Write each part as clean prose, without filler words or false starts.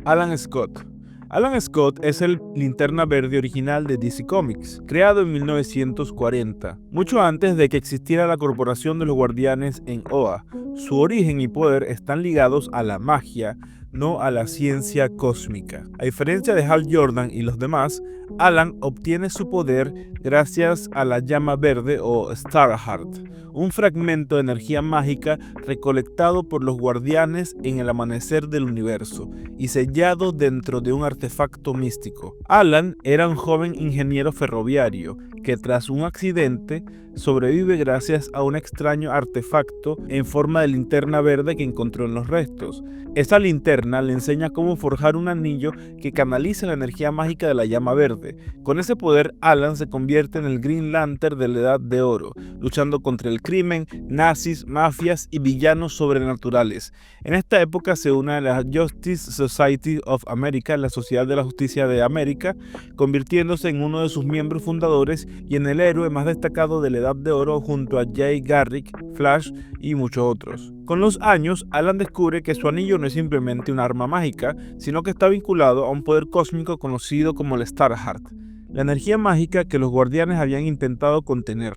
Alan Scott. Alan Scott es el Linterna Verde original de DC Comics, creado en 1940, mucho antes de que existiera la Corporación de los Guardianes en Oa. Su origen y poder están ligados a la magia, no a la ciencia cósmica. A diferencia de Hal Jordan y los demás, Alan obtiene su poder gracias a la llama verde o Starheart, un fragmento de energía mágica recolectado por los guardianes en el amanecer del universo y sellado dentro de un artefacto místico. Alan era un joven ingeniero ferroviario que tras un accidente sobrevive gracias a un extraño artefacto en forma de linterna verde que encontró en los restos. Esta linterna le enseña cómo forjar un anillo que canaliza la energía mágica de la llama verde. Con ese poder, Alan se convierte en el Green Lantern de la Edad de Oro, luchando contra el crimen, nazis, mafias y villanos sobrenaturales. En esta época se une a la Justice Society of America, la Sociedad de la Justicia de América, convirtiéndose en uno de sus miembros fundadores y en el héroe más destacado de la Edad de Oro junto a Jay Garrick, Flash y muchos otros. Con los años, Alan descubre que su anillo no es simplemente un arma mágica, sino que está vinculado a un poder cósmico conocido como el Starheart, la energía mágica que los guardianes habían intentado contener.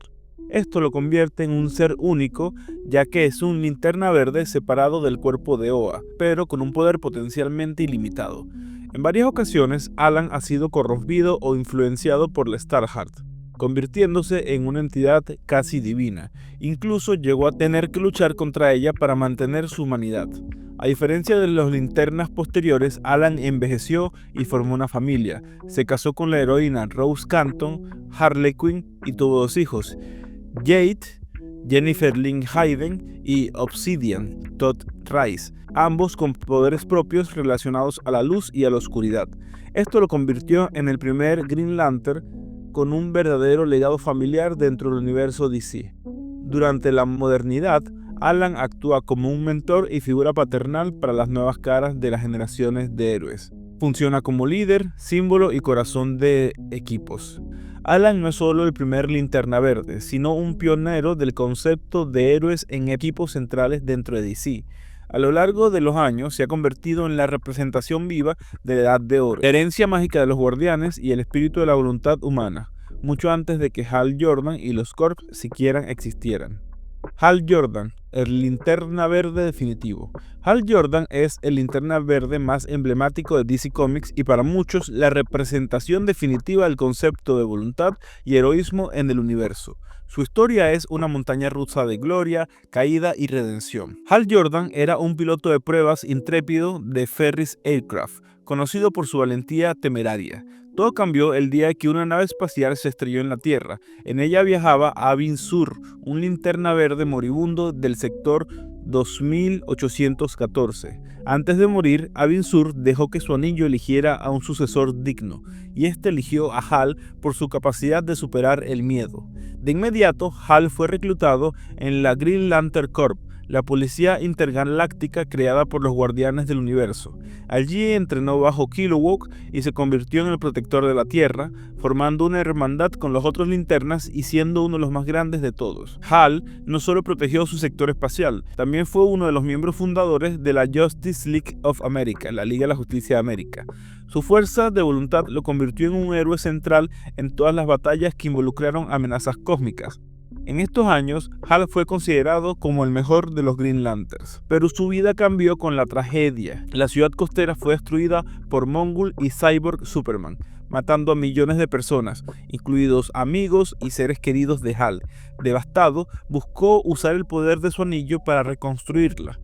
Esto lo convierte en un ser único, ya que es un linterna verde separado del cuerpo de Oa, pero con un poder potencialmente ilimitado. En varias ocasiones, Alan ha sido corrompido o influenciado por la Starheart, convirtiéndose en una entidad casi divina. Incluso llegó a tener que luchar contra ella para mantener su humanidad. A diferencia de los linternas posteriores, Alan envejeció y formó una familia. Se casó con la heroína Rose Canton, Harley Quinn, y tuvo 2 hijos, Jade, Jennifer Lynn Hayden, y Obsidian, Todd Rice, ambos con poderes propios relacionados a la luz y a la oscuridad. Esto lo convirtió en el primer Green Lantern con un verdadero legado familiar dentro del universo DC. Durante la modernidad, Alan actúa como un mentor y figura paternal para las nuevas caras de las generaciones de héroes. Funciona como líder, símbolo y corazón de equipos. Alan no es solo el primer linterna verde, sino un pionero del concepto de héroes en equipos centrales dentro de DC. A lo largo de los años se ha convertido en la representación viva de la Edad de Oro, la herencia mágica de los guardianes y el espíritu de la voluntad humana, mucho antes de que Hal Jordan y los Corps siquiera existieran. Hal Jordan, el linterna verde definitivo. Hal Jordan es el linterna verde más emblemático de DC Comics y para muchos la representación definitiva del concepto de voluntad y heroísmo en el universo. Su historia es una montaña rusa de gloria, caída y redención. Hal Jordan era un piloto de pruebas intrépido de Ferris Aircraft, conocido por su valentía temeraria. Todo cambió el día que una nave espacial se estrelló en la Tierra. En ella viajaba Abin Sur, un linterna verde moribundo del sector 2814. Antes de morir, Abin Sur dejó que su anillo eligiera a un sucesor digno, y este eligió a Hal por su capacidad de superar el miedo. De inmediato, Hal fue reclutado en la Green Lantern Corps, la policía intergaláctica creada por los Guardianes del Universo. Allí entrenó bajo Kilowog y se convirtió en el protector de la Tierra, formando una hermandad con los otros linternas y siendo uno de los más grandes de todos. Hal no solo protegió su sector espacial, también fue uno de los miembros fundadores de la Justice League of America, la Liga de la Justicia de América. Su fuerza de voluntad lo convirtió en un héroe central en todas las batallas que involucraron amenazas cósmicas. En estos años, Hal fue considerado como el mejor de los Green Lanterns, pero su vida cambió con la tragedia. La ciudad costera fue destruida por Mongul y Cyborg Superman, matando a millones de personas, incluidos amigos y seres queridos de Hal. Devastado, buscó usar el poder de su anillo para reconstruirla.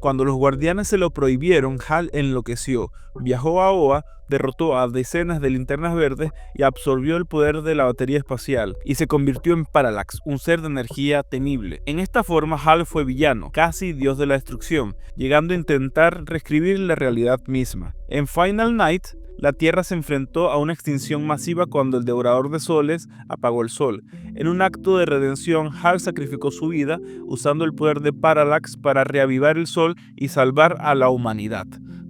Cuando los guardianes se lo prohibieron, Hal enloqueció, viajó a Oa, derrotó a decenas de linternas verdes y absorbió el poder de la batería espacial, y se convirtió en Parallax, un ser de energía temible. En esta forma, Hal fue villano, casi dios de la destrucción, llegando a intentar reescribir la realidad misma. En Final Night, la Tierra se enfrentó a una extinción masiva cuando el Devorador de Soles apagó el Sol. En un acto de redención, Hal sacrificó su vida usando el poder de Parallax para reavivar el Sol y salvar a la humanidad.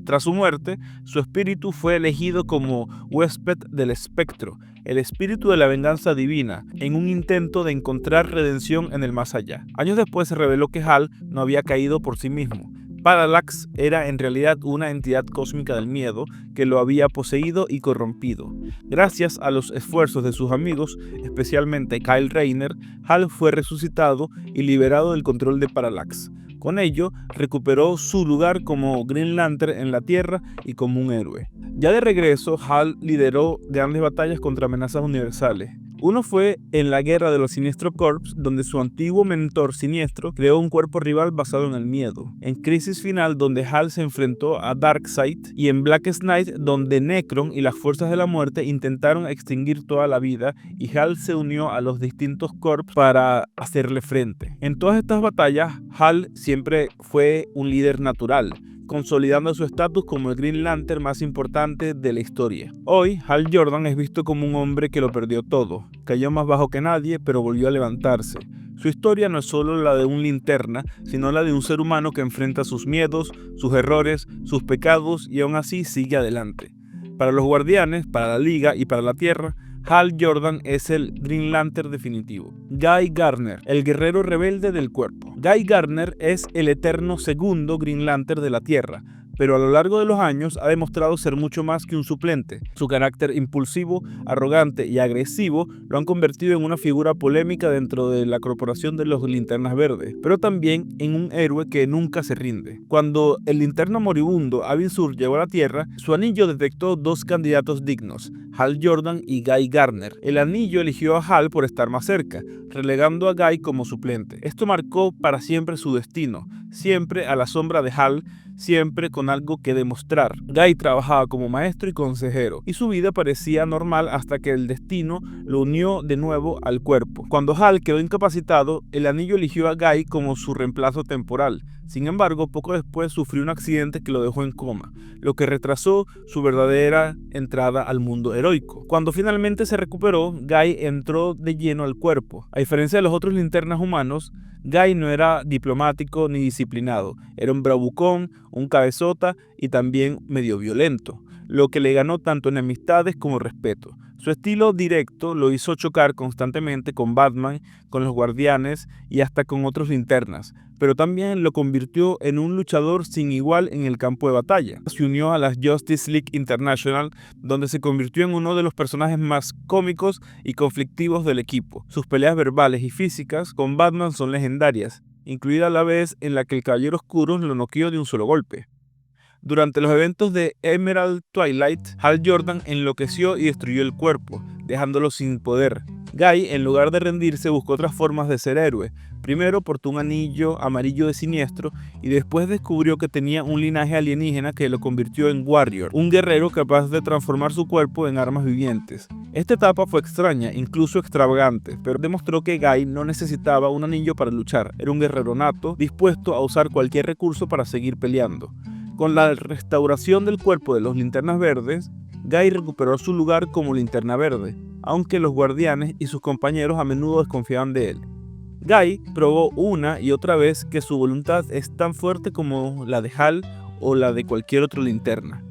Tras su muerte, su espíritu fue elegido como huésped del espectro, el espíritu de la venganza divina, en un intento de encontrar redención en el más allá. Años después se reveló que Hal no había caído por sí mismo. Parallax era en realidad una entidad cósmica del miedo que lo había poseído y corrompido. Gracias a los esfuerzos de sus amigos, especialmente Kyle Rayner, Hal fue resucitado y liberado del control de Parallax. Con ello, recuperó su lugar como Green Lantern en la Tierra y como un héroe. Ya de regreso, Hal lideró grandes batallas contra amenazas universales. Uno fue en la Guerra de los Sinestro Corps, donde su antiguo mentor Siniestro creó un cuerpo rival basado en el miedo. En Crisis Final, donde Hal se enfrentó a Darkseid. Y en Blackest Night, donde Necron y las Fuerzas de la Muerte intentaron extinguir toda la vida y Hal se unió a los distintos corps para hacerle frente. En todas estas batallas, Hal siempre fue un líder natural, consolidando su estatus como el Green Lantern más importante de la historia. Hoy, Hal Jordan es visto como un hombre que lo perdió todo. Cayó más bajo que nadie, pero volvió a levantarse. Su historia no es solo la de un linterna, sino la de un ser humano que enfrenta sus miedos, sus errores, sus pecados y aún así sigue adelante. Para los Guardianes, para la Liga y para la Tierra, Hal Jordan es el Green Lantern definitivo. Guy Gardner, el guerrero rebelde del cuerpo. Guy Gardner es el eterno segundo Green Lantern de la Tierra, pero a lo largo de los años ha demostrado ser mucho más que un suplente. Su carácter impulsivo, arrogante y agresivo lo han convertido en una figura polémica dentro de la corporación de los Linternas Verdes, pero también en un héroe que nunca se rinde. Cuando el linterna moribundo Abin Sur llegó a la Tierra, su anillo detectó dos candidatos dignos, Hal Jordan y Guy Gardner. El anillo eligió a Hal por estar más cerca, relegando a Guy como suplente. Esto marcó para siempre su destino, siempre a la sombra de Hal, siempre con algo que demostrar. Guy trabajaba como maestro y consejero, y su vida parecía normal hasta que el destino lo unió de nuevo al cuerpo. Cuando Hal quedó incapacitado, el anillo eligió a Guy como su reemplazo temporal. Sin embargo, poco después sufrió un accidente que lo dejó en coma, lo que retrasó su verdadera entrada al mundo heroico. Cuando finalmente se recuperó, Guy entró de lleno al cuerpo. A diferencia de los otros linternas humanos, Guy no era diplomático ni disciplinado. Era un bravucón, un cabezota y también medio violento, lo que le ganó tanto enemistades como respeto. Su estilo directo lo hizo chocar constantemente con Batman, con los Guardianes y hasta con otros linternas, pero también lo convirtió en un luchador sin igual en el campo de batalla. Se unió a la Justice League International, donde se convirtió en uno de los personajes más cómicos y conflictivos del equipo. Sus peleas verbales y físicas con Batman son legendarias, incluida la vez en la que el Caballero Oscuro lo noqueó de un solo golpe. Durante los eventos de Emerald Twilight, Hal Jordan enloqueció y destruyó el cuerpo, dejándolo sin poder. Guy, en lugar de rendirse, buscó otras formas de ser héroe. Primero portó un anillo amarillo de Siniestro y después descubrió que tenía un linaje alienígena que lo convirtió en Warrior, un guerrero capaz de transformar su cuerpo en armas vivientes. Esta etapa fue extraña, incluso extravagante, pero demostró que Guy no necesitaba un anillo para luchar. Era un guerrero nato, dispuesto a usar cualquier recurso para seguir peleando. Con la restauración del cuerpo de los Linternas Verdes, Guy recuperó su lugar como Linterna Verde, aunque los Guardianes y sus compañeros a menudo desconfiaban de él. Guy probó una y otra vez que su voluntad es tan fuerte como la de Hal o la de cualquier otro linterna.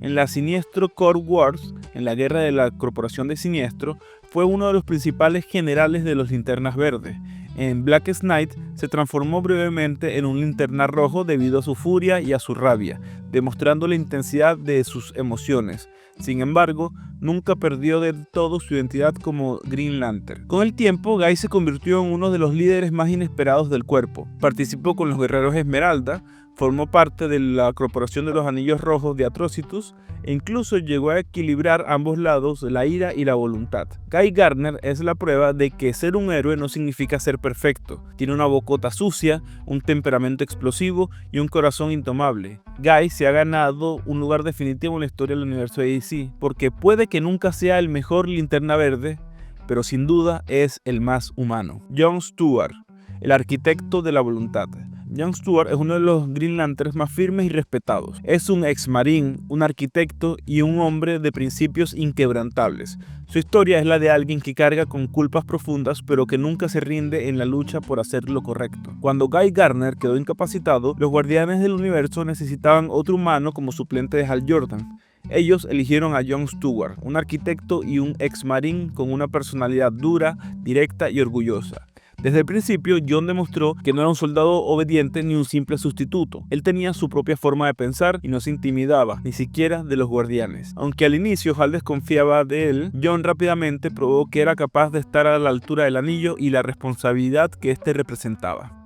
En la Siniestro Corps Wars, en la guerra de la Corporación de Siniestro, fue uno de los principales generales de los Linternas Verdes. En Blackest Night se transformó brevemente en un linterna rojo debido a su furia y a su rabia, demostrando la intensidad de sus emociones. Sin embargo, nunca perdió del todo su identidad como Green Lantern. Con el tiempo, Guy se convirtió en uno de los líderes más inesperados del cuerpo. Participó con los Guerreros Esmeralda, formó parte de la Corporación de los Anillos Rojos de Atrocitus e incluso llegó a equilibrar ambos lados, la ira y la voluntad. Guy Gardner es la prueba de que ser un héroe no significa ser perfecto. Tiene una bocota sucia, un temperamento explosivo y un corazón indomable. Guy se ha ganado un lugar definitivo en la historia del universo de DC, porque puede que nunca sea el mejor Linterna Verde, pero sin duda es el más humano. John Stewart, el arquitecto de la voluntad. John Stewart es uno de los Green Lanterns más firmes y respetados. Es un ex-marín, un arquitecto y un hombre de principios inquebrantables. Su historia es la de alguien que carga con culpas profundas, pero que nunca se rinde en la lucha por hacer lo correcto. Cuando Guy Gardner quedó incapacitado, los Guardianes del Universo necesitaban otro humano como suplente de Hal Jordan. Ellos eligieron a John Stewart, un arquitecto y un ex-marín con una personalidad dura, directa y orgullosa. Desde el principio, Jon demostró que no era un soldado obediente ni un simple sustituto. Él tenía su propia forma de pensar y no se intimidaba, ni siquiera de los guardianes. Aunque al inicio Hal desconfiaba de él, Jon rápidamente probó que era capaz de estar a la altura del anillo y la responsabilidad que éste representaba.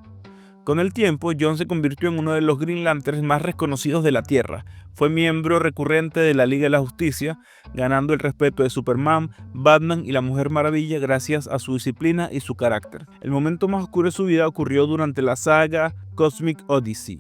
Con el tiempo, Jon se convirtió en uno de los Green Lanterns más reconocidos de la Tierra. Fue miembro recurrente de la Liga de la Justicia, ganando el respeto de Superman, Batman y la Mujer Maravilla gracias a su disciplina y su carácter. El momento más oscuro de su vida ocurrió durante la saga Cosmic Odyssey.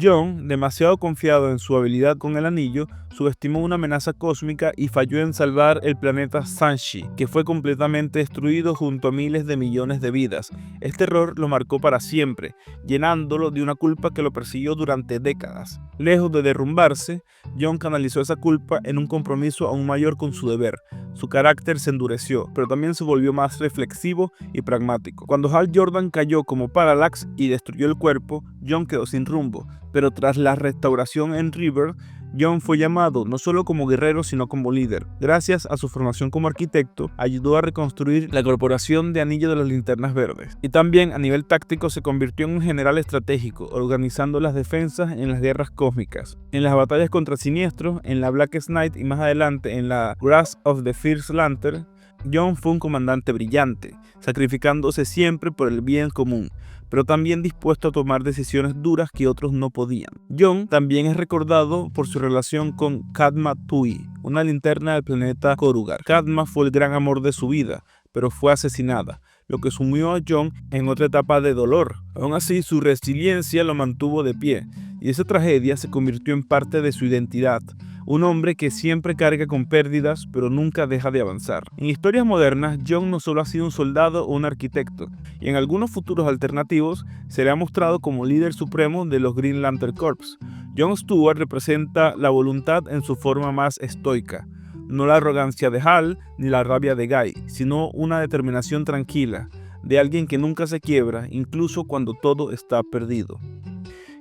Jon, demasiado confiado en su habilidad con el anillo, subestimó una amenaza cósmica y falló en salvar el planeta Sanshi, que fue completamente destruido junto a miles de millones de vidas. Este error lo marcó para siempre, llenándolo de una culpa que lo persiguió durante décadas. Lejos de derrumbarse, Jon canalizó esa culpa en un compromiso aún mayor con su deber. Su carácter se endureció, pero también se volvió más reflexivo y pragmático. Cuando Hal Jordan cayó como Parallax y destruyó el cuerpo, Jon quedó sin rumbo. Pero tras la restauración en River, Jon fue llamado no solo como guerrero sino como líder. Gracias a su formación como arquitecto, ayudó a reconstruir la corporación de Anillo de las Linternas Verdes. Y también a nivel táctico se convirtió en un general estratégico, organizando las defensas en las guerras cósmicas. En las batallas contra Siniestro, en la Blackest Night y más adelante en la Wrath of the First Lantern, Jon fue un comandante brillante, sacrificándose siempre por el bien común, pero también dispuesto a tomar decisiones duras que otros no podían. Jon también es recordado por su relación con Kadma Tui, una linterna del planeta Korugar. Kadma fue el gran amor de su vida, pero fue asesinada, lo que sumió a Jon en otra etapa de dolor. Aún así, su resiliencia lo mantuvo de pie, y esa tragedia se convirtió en parte de su identidad. Un hombre que siempre carga con pérdidas, pero nunca deja de avanzar. En historias modernas, Jon no solo ha sido un soldado o un arquitecto, y en algunos futuros alternativos se le ha mostrado como líder supremo de los Green Lantern Corps. Jon Stewart representa la voluntad en su forma más estoica. No la arrogancia de Hal ni la rabia de Guy, sino una determinación tranquila, de alguien que nunca se quiebra, incluso cuando todo está perdido.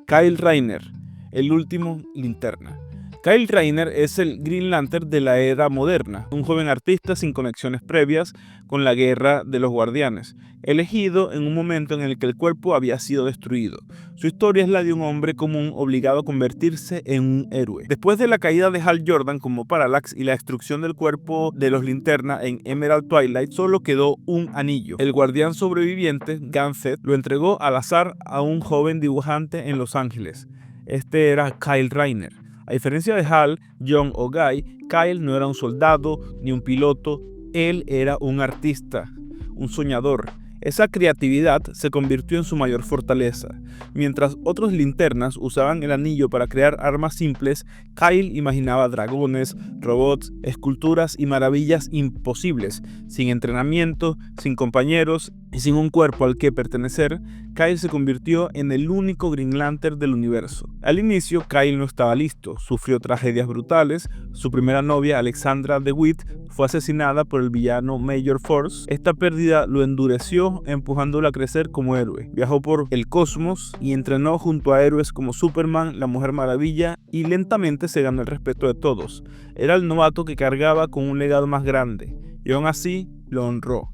Kyle Rayner, el último linterna. Kyle Rayner es el Green Lantern de la era moderna, un joven artista sin conexiones previas con la guerra de los guardianes, elegido en un momento en el que el cuerpo había sido destruido. Su historia es la de un hombre común obligado a convertirse en un héroe. Después de la caída de Hal Jordan como Parallax y la destrucción del cuerpo de los Linterna en Emerald Twilight, solo quedó un anillo. El guardián sobreviviente, Ganthet, lo entregó al azar a un joven dibujante en Los Ángeles. Este era Kyle Rayner. A diferencia de Hal, Jon o Guy, Kyle no era un soldado ni un piloto, él era un artista, un soñador. Esa creatividad se convirtió en su mayor fortaleza. Mientras otros linternas usaban el anillo para crear armas simples, Kyle imaginaba dragones, robots, esculturas y maravillas imposibles. Sin entrenamiento, sin compañeros y sin un cuerpo al que pertenecer, Kyle se convirtió en el único Green Lantern del universo. Al inicio, Kyle no estaba listo, sufrió tragedias brutales. Su primera novia, Alexandra DeWitt, fue asesinada por el villano Major Force. Esta pérdida lo endureció, empujándolo a crecer como héroe. Viajó por el cosmos y entrenó junto a héroes como Superman, la Mujer Maravilla, y lentamente se ganó el respeto de todos. Era el novato que cargaba con un legado más grande, y aún así lo honró.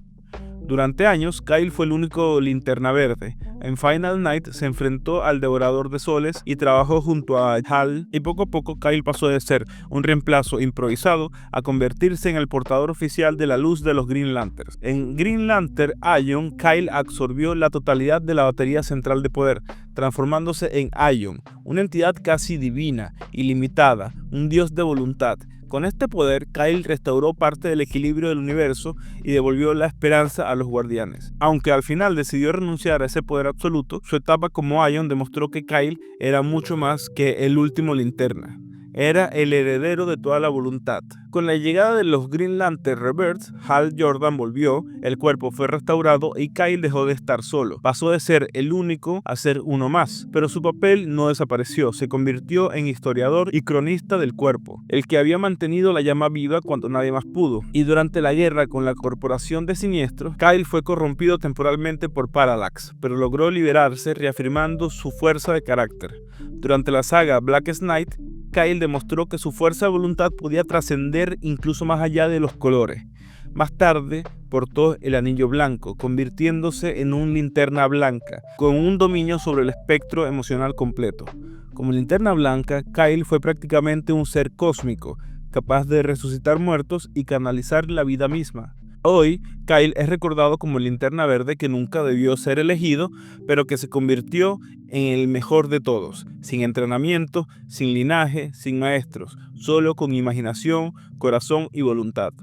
Durante años, Kyle fue el único linterna verde. En Final Night se enfrentó al Devorador de Soles y trabajó junto a Hal, y poco a poco Kyle pasó de ser un reemplazo improvisado a convertirse en el portador oficial de la luz de los Green Lanterns. En Green Lantern Ion, Kyle absorbió la totalidad de la batería central de poder, transformándose en Ion, una entidad casi divina, ilimitada, un dios de voluntad. Con este poder, Kyle restauró parte del equilibrio del universo y devolvió la esperanza a los guardianes. Aunque al final decidió renunciar a ese poder absoluto, su etapa como Ion demostró que Kyle era mucho más que el último linterna. Era el heredero de toda la voluntad. Con la llegada de los Green Lantern Rebirth, Hal Jordan volvió, el cuerpo fue restaurado y Kyle dejó de estar solo. Pasó de ser el único a ser uno más, pero su papel no desapareció, se convirtió en historiador y cronista del cuerpo, el que había mantenido la llama viva cuando nadie más pudo. Y durante la guerra con la corporación de Siniestro, Kyle fue corrompido temporalmente por Parallax, pero logró liberarse reafirmando su fuerza de carácter. Durante la saga Blackest Night, Kyle demostró que su fuerza de voluntad podía trascender incluso más allá de los colores. Más tarde portó el anillo blanco, convirtiéndose en un linterna blanca, con un dominio sobre el espectro emocional completo. Como linterna blanca, Kyle fue prácticamente un ser cósmico, capaz de resucitar muertos y canalizar la vida misma. Hoy, Kyle es recordado como el linterna verde que nunca debió ser elegido, pero que se convirtió en el mejor de todos, sin entrenamiento, sin linaje, sin maestros, solo con imaginación, corazón y voluntad.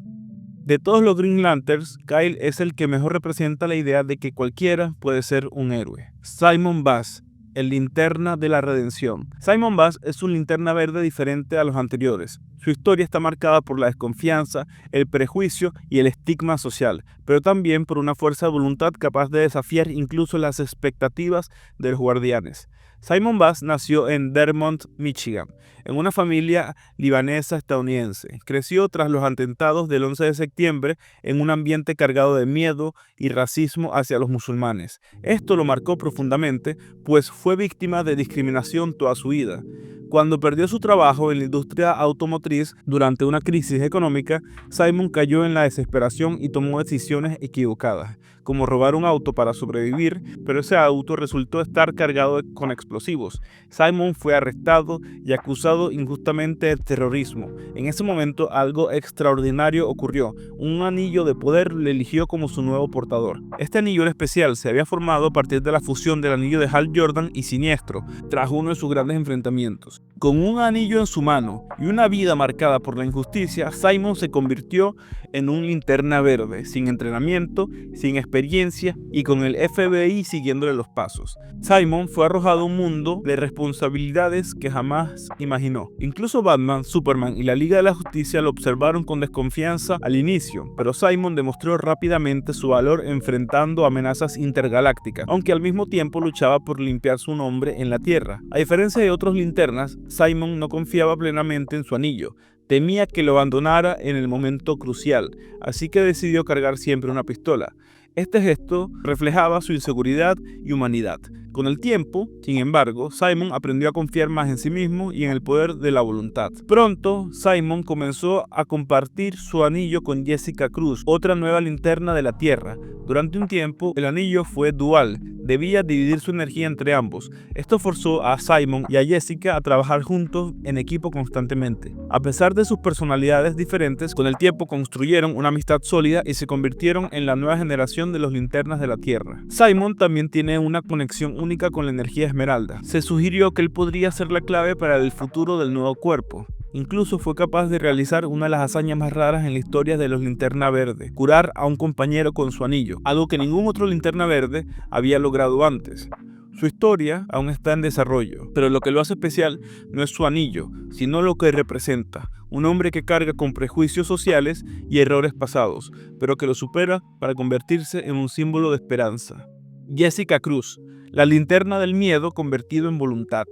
De todos los Green Lanterns, Kyle es el que mejor representa la idea de que cualquiera puede ser un héroe. Simon Baz, el linterna de la redención. Simon Baz es un linterna verde diferente a los anteriores. Su historia está marcada por la desconfianza, el prejuicio y el estigma social, pero también por una fuerza de voluntad capaz de desafiar incluso las expectativas de los guardianes. Simon Baz nació en Vermont, Michigan, en una familia libanesa estadounidense. Creció tras los atentados del 11 de septiembre en un ambiente cargado de miedo y racismo hacia los musulmanes. Esto lo marcó profundamente, pues fue víctima de discriminación toda su vida. Cuando perdió su trabajo en la industria automotriz durante una crisis económica, Simon cayó en la desesperación y tomó decisiones equivocadas, como robar un auto para sobrevivir, pero ese auto resultó estar cargado con explosivos. Simon fue arrestado y acusado injustamente de terrorismo. En ese momento algo extraordinario ocurrió. Un anillo de poder le eligió como su nuevo portador. Este anillo en especial se había formado a partir de la fusión del anillo de Hal Jordan y Siniestro, tras uno de sus grandes enfrentamientos. Con un anillo en su mano y una vida marcada por la injusticia, Simon se convirtió en un linterna verde, sin entrenamiento, sin experiencia y con el FBI siguiéndole los pasos. Simon fue arrojado a un mundo de responsabilidades que jamás imaginó. Incluso Batman, Superman y la Liga de la Justicia lo observaron con desconfianza al inicio, pero Simon demostró rápidamente su valor enfrentando amenazas intergalácticas, aunque al mismo tiempo luchaba por limpiar su nombre en la Tierra. A diferencia de otros linternas, Simon no confiaba plenamente en su anillo. Temía que lo abandonara en el momento crucial, así que decidió cargar siempre una pistola. Este gesto reflejaba su inseguridad y humanidad. Con el tiempo, sin embargo, Simon aprendió a confiar más en sí mismo y en el poder de la voluntad. Pronto, Simon comenzó a compartir su anillo con Jessica Cruz, otra nueva linterna de la Tierra. Durante un tiempo, el anillo fue dual, debía dividir su energía entre ambos. Esto forzó a Simon y a Jessica a trabajar juntos en equipo constantemente. A pesar de sus personalidades diferentes, con el tiempo construyeron una amistad sólida y se convirtieron en la nueva generación de los linternas de la Tierra. Simon también tiene una conexión única con la energía esmeralda. Se sugirió que él podría ser la clave para el futuro del nuevo cuerpo. Incluso fue capaz de realizar una de las hazañas más raras en la historia de los Linterna Verde: curar a un compañero con su anillo, algo que ningún otro Linterna Verde había logrado antes. Su historia aún está en desarrollo, pero lo que lo hace especial no es su anillo, sino lo que representa: un hombre que carga con prejuicios sociales y errores pasados, pero que lo supera para convertirse en un símbolo de esperanza. Jessica Cruz, la linterna del miedo convertido en voluntad.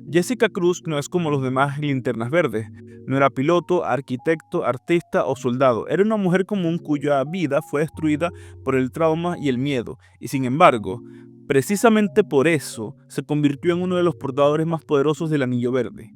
Jessica Cruz no es como los demás linternas verdes. No era piloto, arquitecto, artista o soldado. Era una mujer común cuya vida fue destruida por el trauma y el miedo. Y sin embargo, precisamente por eso, se convirtió en uno de los portadores más poderosos del Anillo Verde.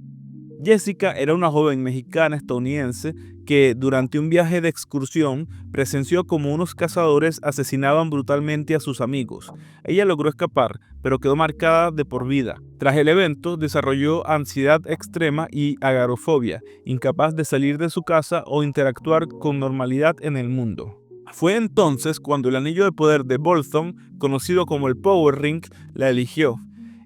Jessica era una joven mexicana estadounidense que durante un viaje de excursión presenció como unos cazadores asesinaban brutalmente a sus amigos. Ella logró escapar, pero quedó marcada de por vida. Tras el evento, desarrolló ansiedad extrema y agorafobia, incapaz de salir de su casa o interactuar con normalidad en el mundo. Fue entonces cuando el anillo de poder de Bolton, conocido como el Power Ring, la eligió.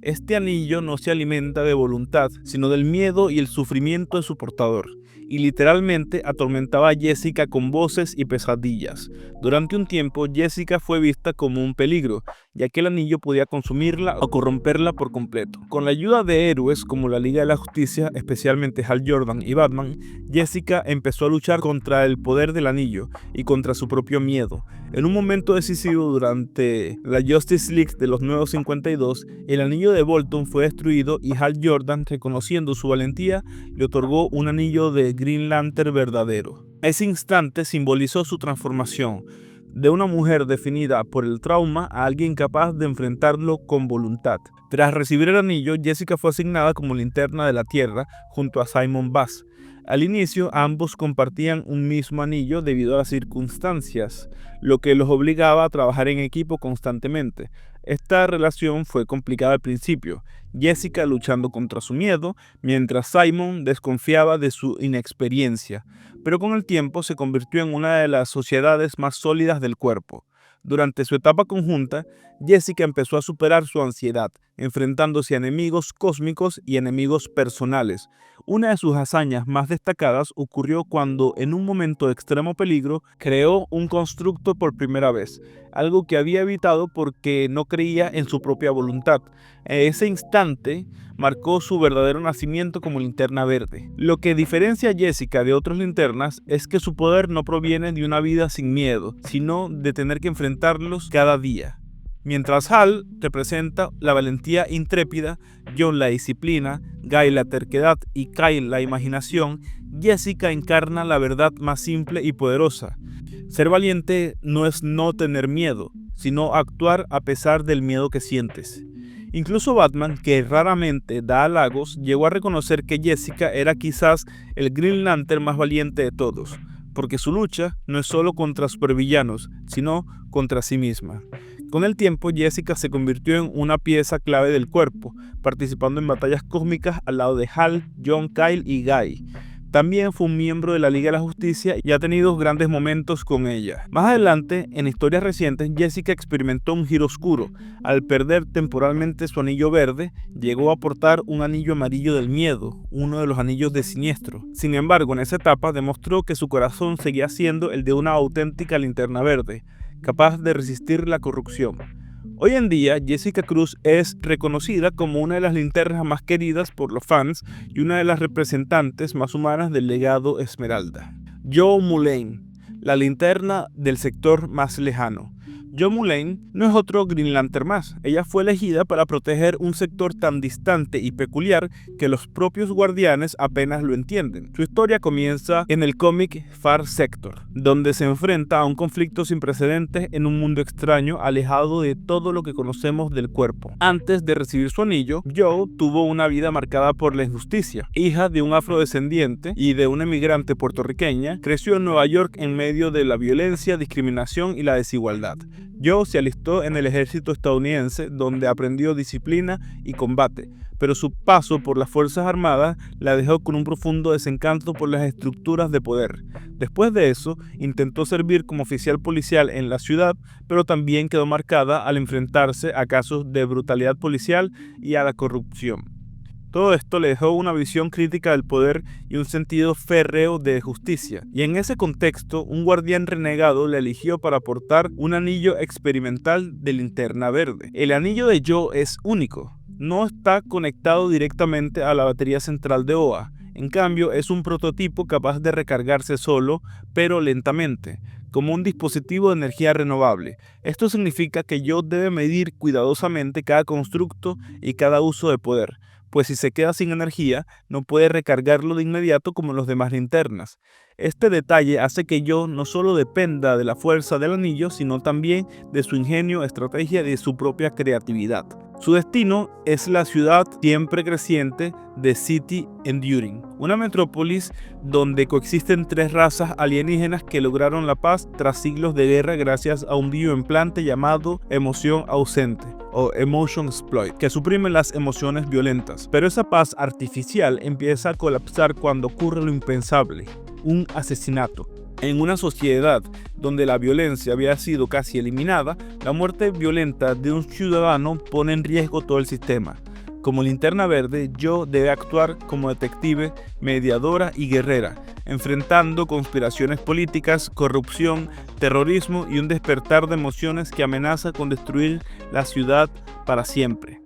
Este anillo no se alimenta de voluntad, sino del miedo y el sufrimiento de su portador, y literalmente atormentaba a Jessica con voces y pesadillas. Durante un tiempo, Jessica fue vista como un peligro, ya que el anillo podía consumirla o corromperla por completo. Con la ayuda de héroes como la Liga de la Justicia, especialmente Hal Jordan y Batman, Jessica empezó a luchar contra el poder del anillo y contra su propio miedo. En un momento decisivo durante la Justice League de los Nuevos 52, el anillo de Bolton fue destruido y Hal Jordan, reconociendo su valentía, le otorgó un anillo de Green Lantern verdadero. Ese instante simbolizó su transformación, de una mujer definida por el trauma a alguien capaz de enfrentarlo con voluntad. Tras recibir el anillo, Jessica fue asignada como linterna de la Tierra junto a Simon Baz. Al inicio, ambos compartían un mismo anillo debido a las circunstancias, lo que los obligaba a trabajar en equipo constantemente. Esta relación fue complicada al principio, Jessica luchando contra su miedo, mientras Simon desconfiaba de su inexperiencia, pero con el tiempo se convirtió en una de las sociedades más sólidas del cuerpo. Durante su etapa conjunta, Jessica empezó a superar su ansiedad, enfrentándose a enemigos cósmicos y enemigos personales. Una de sus hazañas más destacadas ocurrió cuando, en un momento de extremo peligro, creó un constructo por primera vez, algo que había evitado porque no creía en su propia voluntad. En ese instante, marcó su verdadero nacimiento como Linterna Verde. Lo que diferencia a Jessica de otras linternas es que su poder no proviene de una vida sin miedo, sino de tener que enfrentarlos cada día. Mientras Hal representa la valentía intrépida, John la disciplina, Guy la terquedad y Kyle la imaginación, Jessica encarna la verdad más simple y poderosa. Ser valiente no es no tener miedo, sino actuar a pesar del miedo que sientes. Incluso Batman, que raramente da halagos, llegó a reconocer que Jessica era quizás el Green Lantern más valiente de todos, porque su lucha no es solo contra supervillanos, sino contra sí misma. Con el tiempo, Jessica se convirtió en una pieza clave del cuerpo, participando en batallas cósmicas al lado de Hal, John, Kyle y Guy. También fue un miembro de la Liga de la Justicia y ha tenido grandes momentos con ella. Más adelante, en historias recientes, Jessica experimentó un giro oscuro. Al perder temporalmente su anillo verde, llegó a portar un anillo amarillo del miedo, uno de los anillos de Siniestro. Sin embargo, en esa etapa demostró que su corazón seguía siendo el de una auténtica Linterna Verde, capaz de resistir la corrupción. Hoy en día, Jessica Cruz es reconocida como una de las linternas más queridas por los fans y una de las representantes más humanas del legado Esmeralda. Jo Mullein, la linterna del sector más lejano. Jo Mullein no es otro Green Lantern más. Ella fue elegida para proteger un sector tan distante y peculiar que los propios guardianes apenas lo entienden. Su historia comienza en el cómic Far Sector, donde se enfrenta a un conflicto sin precedentes en un mundo extraño, alejado de todo lo que conocemos del cuerpo. Antes de recibir su anillo, Jo tuvo una vida marcada por la injusticia. Hija de un afrodescendiente y de una emigrante puertorriqueña, creció en Nueva York en medio de la violencia, discriminación y la desigualdad. Jo se alistó en el ejército estadounidense, donde aprendió disciplina y combate, pero su paso por las Fuerzas Armadas la dejó con un profundo desencanto por las estructuras de poder. Después de eso, intentó servir como oficial policial en la ciudad, pero también quedó marcada al enfrentarse a casos de brutalidad policial y a la corrupción. Todo esto le dejó una visión crítica del poder y un sentido férreo de justicia. Y en ese contexto, un guardián renegado la eligió para portar un anillo experimental de Linterna Verde. El anillo de Jo es único. No está conectado directamente a la batería central de OA. En cambio, es un prototipo capaz de recargarse solo, pero lentamente, como un dispositivo de energía renovable. Esto significa que Jo debe medir cuidadosamente cada constructo y cada uso de poder, pues si se queda sin energía, no puede recargarlo de inmediato como los demás linternas. Este detalle hace que Jo no solo dependa de la fuerza del anillo, sino también de su ingenio, estrategia y de su propia creatividad. Su destino es la ciudad siempre creciente de City Enduring, una metrópolis donde coexisten tres razas alienígenas que lograron la paz tras siglos de guerra gracias a un bioimplante llamado emoción ausente o Emotion Exploit, que suprime las emociones violentas. Pero esa paz artificial empieza a colapsar cuando ocurre lo impensable: un asesinato. En una sociedad donde la violencia había sido casi eliminada, la muerte violenta de un ciudadano pone en riesgo todo el sistema. Como Linterna Verde, Jo debe actuar como detective, mediadora y guerrera, enfrentando conspiraciones políticas, corrupción, terrorismo y un despertar de emociones que amenaza con destruir la ciudad para siempre.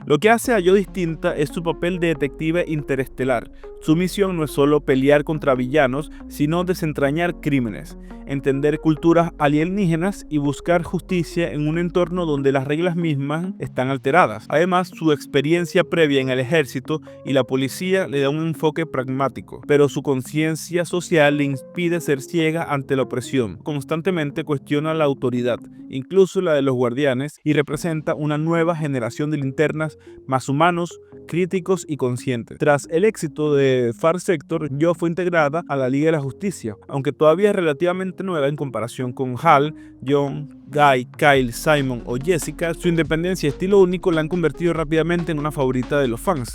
Lo que hace a Jo distinta es su papel de detective interestelar. Su misión no es solo pelear contra villanos, sino desentrañar crímenes, entender culturas alienígenas y buscar justicia en un entorno donde las reglas mismas están alteradas. Además, su experiencia previa en el ejército y la policía le da un enfoque pragmático, pero su conciencia social le impide ser ciega ante la opresión. Constantemente cuestiona la autoridad, incluso la de los guardianes, y representa una nueva generación de linternas personas, más humanos, críticos y conscientes. Tras el éxito de Far Sector, Yo fue integrada a la Liga de la Justicia, aunque todavía es relativamente nueva en comparación con Hal, John, Guy, Kyle, Simon o Jessica. Su independencia y estilo único la han convertido rápidamente en una favorita de los fans.